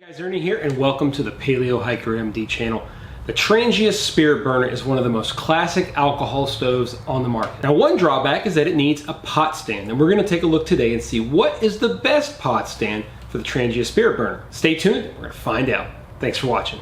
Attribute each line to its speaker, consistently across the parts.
Speaker 1: Guys, Ernie here, and welcome to the Paleo Hiker MD channel. The Trangia Spirit Burner is one of the most classic alcohol stoves on the market. Now, one drawback is that it needs a pot stand, and we're going to take a look today and see what is the best pot stand for the Trangia Spirit Burner. Stay tuned, we're going to find out. Thanks for watching.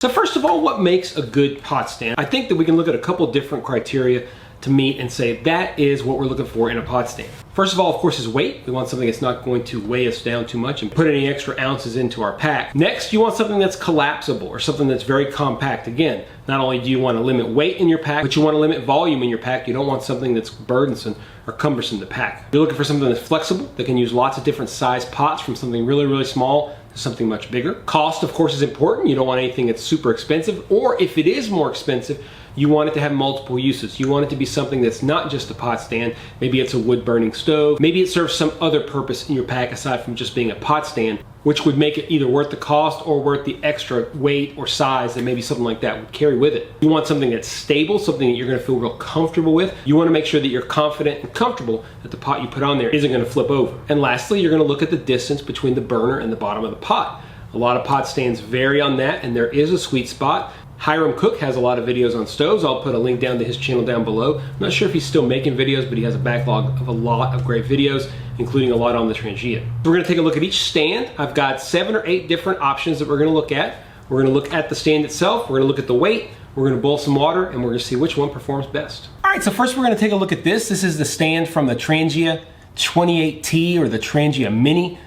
Speaker 1: So first of all, what makes a good pot stand? I think that we can look at a couple different criteria to meet and say that is what we're looking for in a pot stand. First of all, of course, is weight. We want something that's not going to weigh us down too much and put any extra ounces into our pack. Next, you want something that's collapsible or something that's very compact. Again, not only do you want to limit weight in your pack, but you want to limit volume in your pack. You don't want something that's burdensome or cumbersome to pack. You're looking for something that's flexible, that can use lots of different size pots, from something really, really small to something much bigger. Cost, of course, is important. You don't want anything that's super expensive, or if it is more expensive, you want it to have multiple uses. You want it to be something that's not just a pot stand. Maybe it's a wood burning stove. Maybe it serves some other purpose in your pack aside from just being a pot stand, which would make it either worth the cost or worth the extra weight or size that maybe something like that would carry with it. You want something that's stable, something that you're gonna feel real comfortable with. You wanna make sure that you're confident and comfortable that the pot you put on there isn't gonna flip over. And lastly, you're gonna look at the distance between the burner and the bottom of the pot. A lot of pot stands vary on that, and there is a sweet spot. Hiram Cook has a lot of videos on stoves. I'll put a link down to his channel down below. I'm not sure if he's still making videos, but he has a backlog of a lot of great videos, including a lot on the Trangia. We're gonna take a look at each stand. I've got 7 or 8 different options that we're gonna look at. We're gonna look at the stand itself, we're gonna look at the weight, we're gonna boil some water, and we're gonna see which one performs best. All right, so first we're gonna take a look at this. This is the stand from the Trangia 28T or the Trangia Mini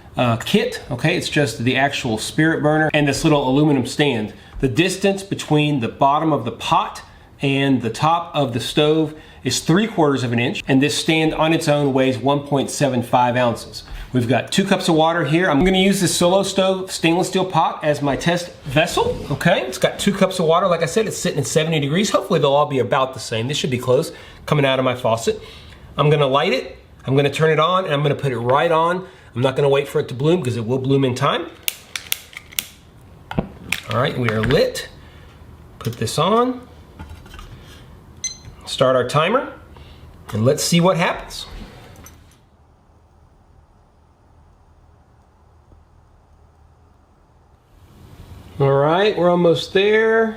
Speaker 1: kit. Okay, it's just the actual spirit burner and this little aluminum stand. The distance between the bottom of the pot and the top of the stove is 3/4 of an inch, and this stand on its own weighs 1.75 ounces. We've got 2 cups of water here. I'm gonna use this Solo Stove stainless steel pot as my test vessel. Okay, it's got 2 cups of water. Like I said, it's sitting at 70 degrees. Hopefully they'll all be about the same. This should be close, coming out of my faucet. I'm gonna light it, I'm gonna turn it on, and I'm gonna put it right on. I'm not gonna wait for it to bloom because it will bloom in time. All right, we are lit. Put this on. Start our timer, and let's see what happens. All right, we're almost there.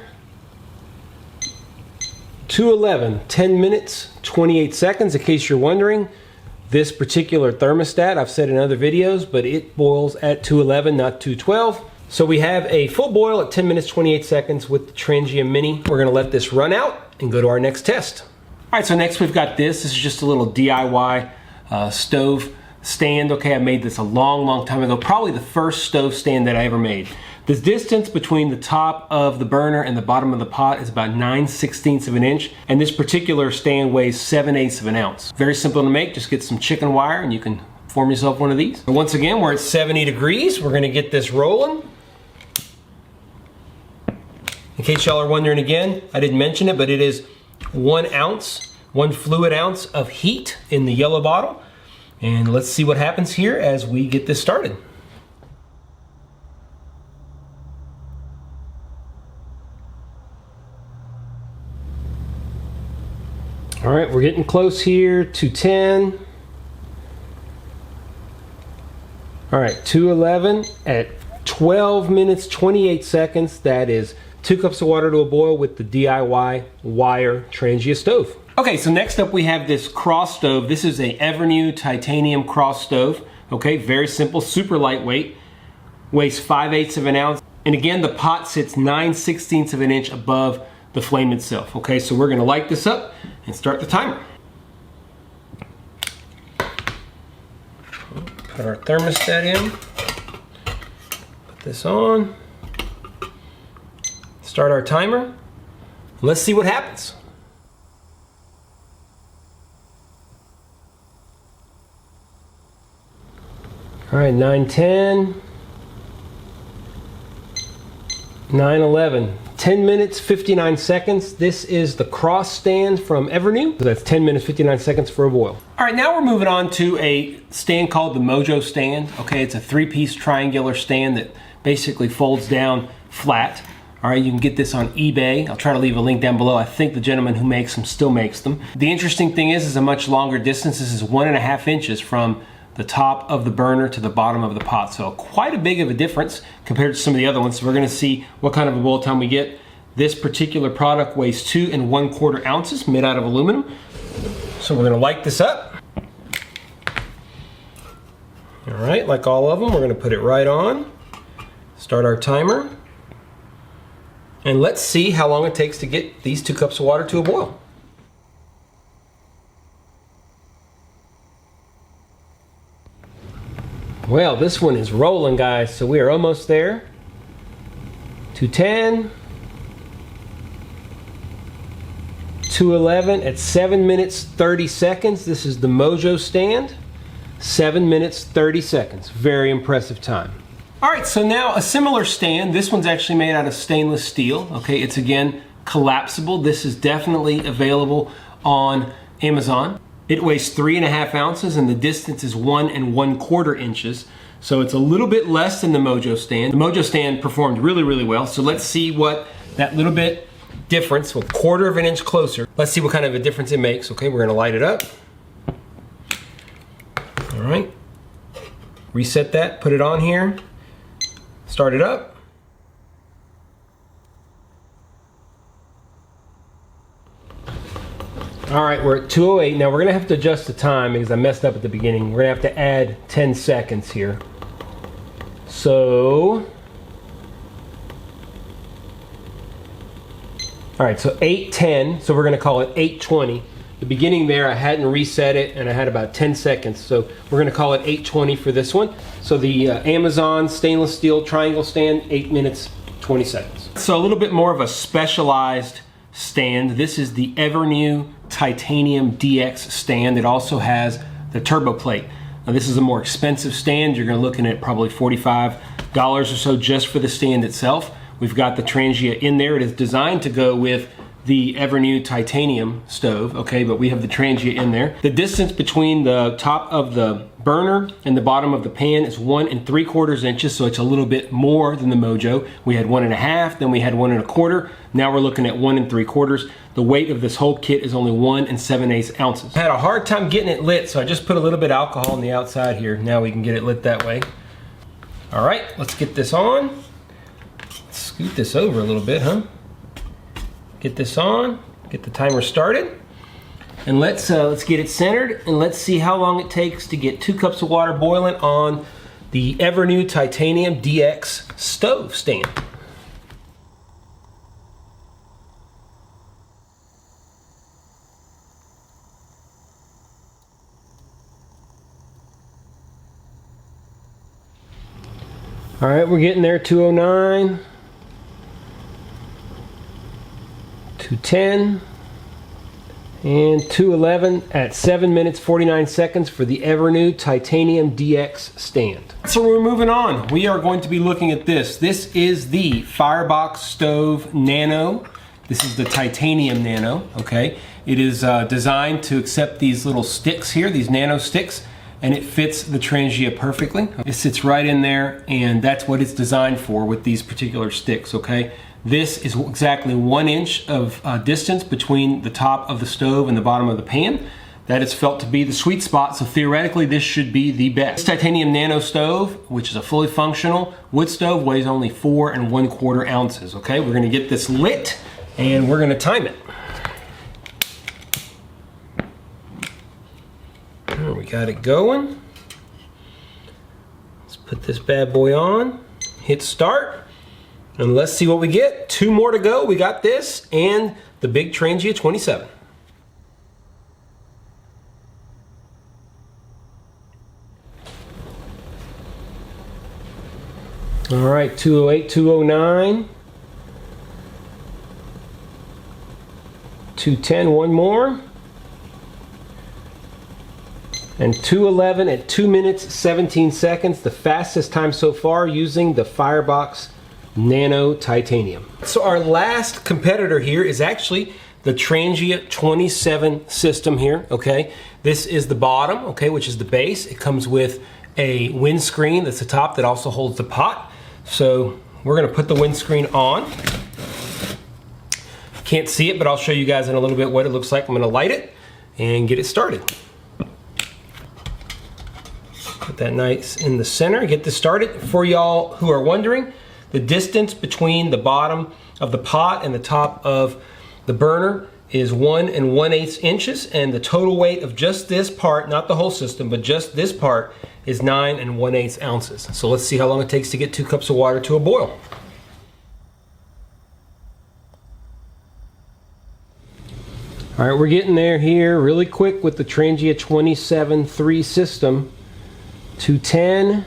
Speaker 1: 2:11, 10 minutes, 28 seconds, in case you're wondering. This particular thermostat, I've said in other videos, but it boils at 2:11, not 2:12. So we have a full boil at 10 minutes, 28 seconds with the Trangia Mini. We're gonna let this run out and go to our next test. All right, so next we've got this. This is just a little DIY stove stand. Okay, I made this a long, long time ago. Probably the first stove stand that I ever made. The distance between the top of the burner and the bottom of the pot is about 9/16 of an inch, and this particular stand weighs 7/8 of an ounce. Very simple to make. Just get some chicken wire and you can form yourself one of these. And once again, we're at 70 degrees. We're gonna get this rolling. In case y'all are wondering again, I didn't mention it, but it is 1 ounce, 1 fluid ounce of heat in the yellow bottle. And let's see what happens here as we get this started. All right, we're getting close here to 10. All right, 2:11 at 12 minutes, 28 seconds. That is 2 cups of water to a boil with the DIY wire Trangia stove. Okay, so next up we have this cross stove. This is a Evernew titanium cross stove. Okay, very simple, super lightweight. Weighs 5/8 of an ounce. And again, the pot sits 9/16 of an inch above the flame itself. Okay, so we're gonna light this up and start the timer. Put our thermostat in. Put this on. Start our timer. Let's see what happens. All right, 9:10, 9:11. 10 minutes, 59 seconds. This is the cross stand from Evernew. So that's 10 minutes, 59 seconds for a boil. All right, now we're moving on to a stand called the Mojo Stand. Okay, it's a 3-piece triangular stand that basically folds down flat. All right, you can get this on eBay. I'll try to leave a link down below. I think the gentleman who makes them still makes them. The interesting thing is a much longer distance. This is 1.5 inches from the top of the burner to the bottom of the pot. So quite a big of a difference compared to some of the other ones. So we're gonna see what kind of a boil time we get. This particular product weighs 2 1/4 ounces, made out of aluminum. So we're gonna light this up. All right, like all of them, we're gonna put it right on. Start our timer. And let's see how long it takes to get these 2 cups of water to a boil. Well, this one is rolling, guys, so we are almost there. 210. 211 at 7 minutes 30 seconds. This is the Mojo Stand. 7 minutes 30 seconds. Very impressive time. All right, so now a similar stand. This one's actually made out of stainless steel. Okay, it's again collapsible. This is definitely available on Amazon. It weighs 3.5 ounces and the distance is 1 1/4 inches. So it's a little bit less than the Mojo Stand. The Mojo Stand performed really, really well. So let's see what that little bit difference, a 1/4 of an inch closer. Let's see what kind of a difference it makes. Okay, we're gonna light it up. All right, reset that, put it on here. Start it up. All right, we're at 2:08. Now we're gonna have to adjust the time because I messed up at the beginning. We're gonna have to add 10 seconds here. So, all right, so 8:10, so we're gonna call it 8:20. The beginning there, I hadn't reset it and I had about 10 seconds. So we're gonna call it 8:20 for this one. So the Amazon stainless steel triangle stand, 8 minutes, 20 seconds. So a little bit more of a specialized stand. This is the Evernew Titanium DX stand. It also has the turbo plate. Now this is a more expensive stand. You're gonna looking at probably $45 or so just for the stand itself. We've got the Trangia in there. It is designed to go with the Evernew titanium stove, okay, but we have the Trangia in there. The distance between the top of the burner and the bottom of the pan is 1 3/4 inches, so it's a little bit more than the Mojo. We had 1.5, then we had 1 1/4. Now we're looking at 1 3/4. The weight of this whole kit is only 1 7/8 ounces. I had a hard time getting it lit, so I just put a little bit of alcohol on the outside here. Now we can get it lit that way. All right, let's get this on. Let's scoot this over a little bit, huh? Get this on, get the timer started, and let's get it centered, and let's see how long it takes to get 2 cups of water boiling on the Evernew Titanium DX stove stand. All right, we're getting there, 209. 210 and 211 at 7 minutes 49 seconds for the Evernew Titanium DX stand. So we're moving on. We are going to be looking at this. This is the Firebox Stove Nano. This is the titanium Nano, okay? It is designed to accept these little sticks here, these nano sticks, and it fits the Trangia perfectly. It sits right in there, and that's what it's designed for with these particular sticks, okay? This is exactly 1 inch of distance between the top of the stove and the bottom of the pan. That is felt to be the sweet spot, so theoretically this should be the best. This titanium Nano stove, which is a fully functional wood stove, weighs only 4 1/4 ounces, okay? We're gonna get this lit and we're gonna time it. There, we got it going. Let's put this bad boy on, hit start. And let's see what we get. 2 more to go. We got this and the big Trangia 27. All right, 208, 209. 210, one more. And 211 at 2 minutes, 17 seconds. The fastest time so far using the Firebox Nano Titanium. So our last competitor here is actually the Trangia 27 system here, okay? This is the bottom, okay, which is the base. It comes with a windscreen that's the top that also holds the pot. So we're gonna put the windscreen on. Can't see it, but I'll show you guys in a little bit what it looks like. I'm gonna light it and get it started. Put that nice in the center, get this started. For y'all who are wondering, the distance between the bottom of the pot and the top of the burner is 1 1/8 inches, and the total weight of just this part, not the whole system, but just this part, is 9 1/8 ounces. So let's see how long it takes to get 2 cups of water to a boil. All right, we're getting there here really quick with the Trangia 27.3 system. 210,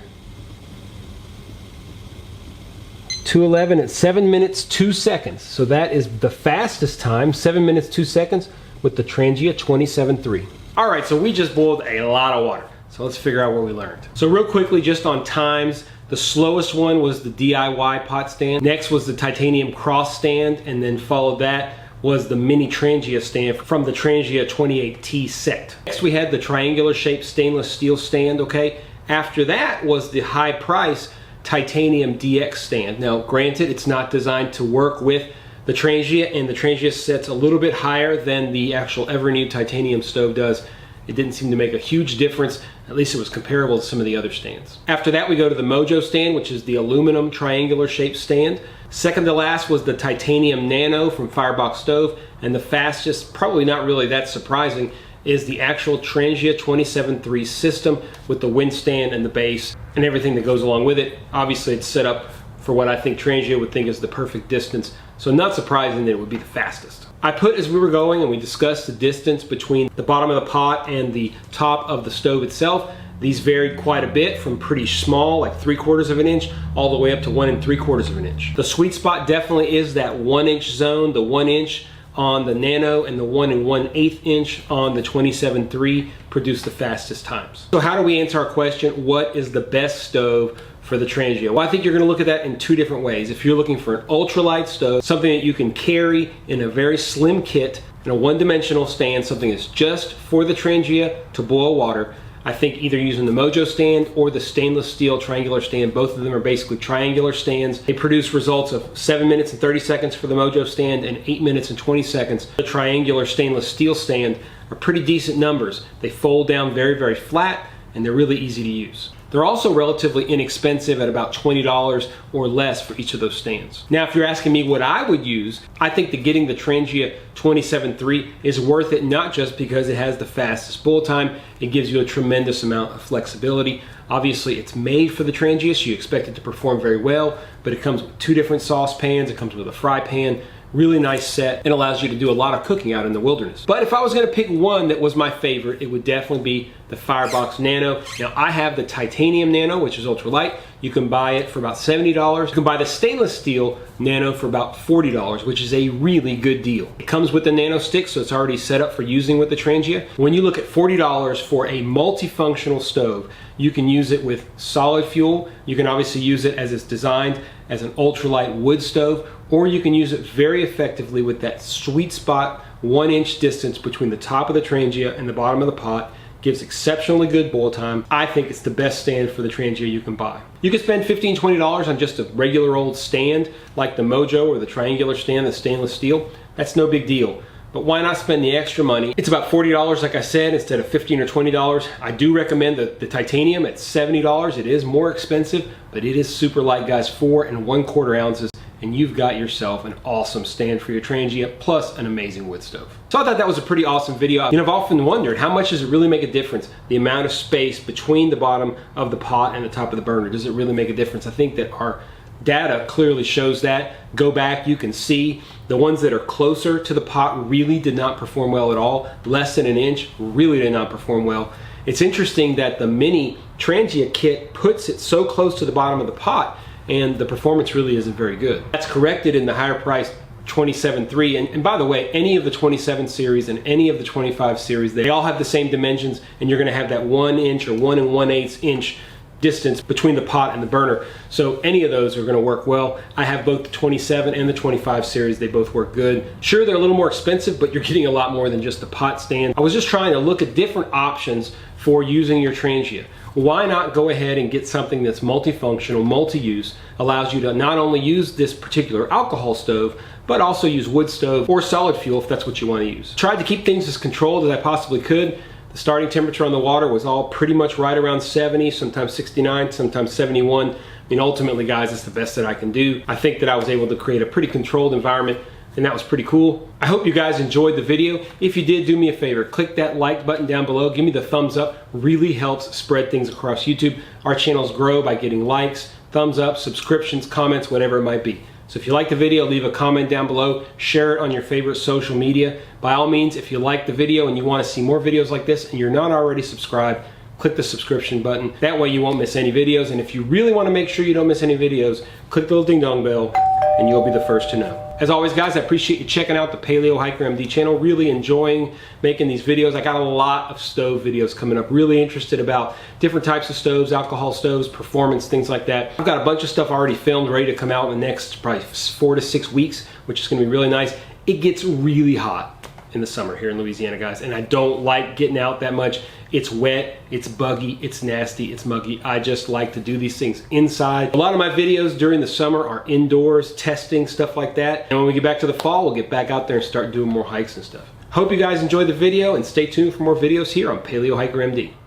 Speaker 1: 211 at 7 minutes 2 seconds. So that is the fastest time, 7 minutes 2 seconds with the Trangia 27.3. All right, so we just boiled a lot of water. So let's figure out what we learned. So real quickly, just on times, the slowest one was the DIY pot stand. Next was the titanium cross stand, and then followed that was the mini Trangia stand from the Trangia 28T set. Next we had the triangular shaped stainless steel stand, okay? After that was the high price titanium DX stand. Now granted, it's not designed to work with the Trangia, and the Trangia set's a little bit higher than the actual Evernew titanium stove does. It didn't seem to make a huge difference. At least it was comparable to some of the other stands. After that, we go to the Mojo Stand, which is the aluminum triangular shaped stand. Second to last was the titanium Nano from Firebox stove. And the fastest, probably not really that surprising, is the actual Trangia 27.3 system with the wind stand and the base and everything that goes along with it. Obviously, it's set up for what I think Trangia would think is the perfect distance. So not surprising that it would be the fastest. I put, as we were going and we discussed the distance between the bottom of the pot and the top of the stove itself, these varied quite a bit from pretty small, like 3/4 of an inch, all the way up to 1 3/4 of an inch. The sweet spot definitely is that 1 inch zone, the 1 inch on the Nano and the 1 1/8 inch on the 27.3 produce the fastest times. So how do we answer our question, what is the best stove for the Trangia? Well, I think you're gonna look at that in 2 different ways. If you're looking for an ultralight stove, something that you can carry in a very slim kit, in a one-dimensional stand, something that's just for the Trangia to boil water, I think either using the Mojo stand or the stainless steel triangular stand, both of them are basically triangular stands. They produce results of 7 minutes and 30 seconds for the Mojo stand and 8 minutes and 20 seconds. The triangular stainless steel stand are pretty decent numbers. They fold down very, very flat, and they're really easy to use. They're also relatively inexpensive at about $20 or less for each of those stands. Now, if you're asking me what I would use, I think that getting the Trangia 27.3 is worth it, not just because it has the fastest boil time, it gives you a tremendous amount of flexibility. Obviously, it's made for the Trangia, so you expect it to perform very well, but it comes with 2 different saucepans, it comes with a fry pan, really nice set. It allows you to do a lot of cooking out in the wilderness. But if I was gonna pick one that was my favorite, it would definitely be the Firebox Nano. Now I have the titanium Nano, which is ultralight. You can buy it for about $70. You can buy the stainless steel Nano for about $40, which is a really good deal. It comes with the Nano stick, so it's already set up for using with the Trangia. When you look at $40 for a multifunctional stove, you can use it with solid fuel. You can obviously use it as it's designed as an ultralight wood stove, or you can use it very effectively with that sweet spot 1 inch distance between the top of the Trangia and the bottom of the pot. Gives exceptionally good boil time. I think it's the best stand for the Trangia you can buy. You can spend $15, $20 on just a regular old stand like the Mojo or the triangular stand, the stainless steel. That's no big deal. But why not spend the extra money? It's about $40, like I said, instead of $15 or $20. I do recommend the titanium at $70. It is more expensive, but it is super light, guys, 4 1/4 ounces. And you've got yourself an awesome stand for your Trangia, plus an amazing wood stove. So I thought that was a pretty awesome video. You know, I've often wondered, how much does it really make a difference, the amount of space between the bottom of the pot and the top of the burner? Does it really make a difference? I think that our data clearly shows that. Go back, you can see the ones that are closer to the pot really did not perform well at all. Less than an inch really did not perform well. It's interesting that the mini Trangia kit puts it so close to the bottom of the pot, and the performance really isn't very good. That's corrected in the higher priced 27.3, and by the way, any of the 27 series and any of the 25 series, they all have the same dimensions, and you're gonna have that 1 inch or 1 1/8 inch distance between the pot and the burner. So any of those are gonna work well. I have both the 27 and the 25 series. They both work good. Sure, they're a little more expensive, but you're getting a lot more than just the pot stand. I was just trying to look at different options for using your Trangia. Why not go ahead and get something that's multifunctional, multi-use, allows you to not only use this particular alcohol stove, but also use wood stove or solid fuel if that's what you want to use. Tried to keep things as controlled as I possibly could. The starting temperature on the water was all pretty much right around 70, sometimes 69, sometimes 71. I mean, ultimately, guys, it's the best that I can do. I think that I was able to create a pretty controlled environment, and that was pretty cool. I hope you guys enjoyed the video. If you did, do me a favor, click that like button down below, give me the thumbs up, really helps spread things across YouTube. Our channels grow by getting likes, thumbs up, subscriptions, comments, whatever it might be. So if you like the video, leave a comment down below, share it on your favorite social media. By all means, if you like the video and you want to see more videos like this and you're not already subscribed, click the subscription button. That way you won't miss any videos. And if you really want to make sure you don't miss any videos, click the little ding dong bell and you'll be the first to know. As always, guys, I appreciate you checking out the Paleo Hiker MD channel. Really enjoying making these videos. I got a lot of stove videos coming up. Really interested about different types of stoves, alcohol stoves, performance, things like that. I've got a bunch of stuff already filmed, ready to come out in the next probably 4 to 6 weeks, which is going to be really nice. It gets really hot in the summer here in Louisiana, guys, and I don't like getting out that much. It's wet, it's buggy, it's nasty, it's muggy. I just like to do these things inside. A lot of my videos during the summer are indoors, testing, stuff like that. And when we get back to the fall, we'll get back out there and start doing more hikes and stuff. Hope you guys enjoyed the video and stay tuned for more videos here on Paleo Hiker MD.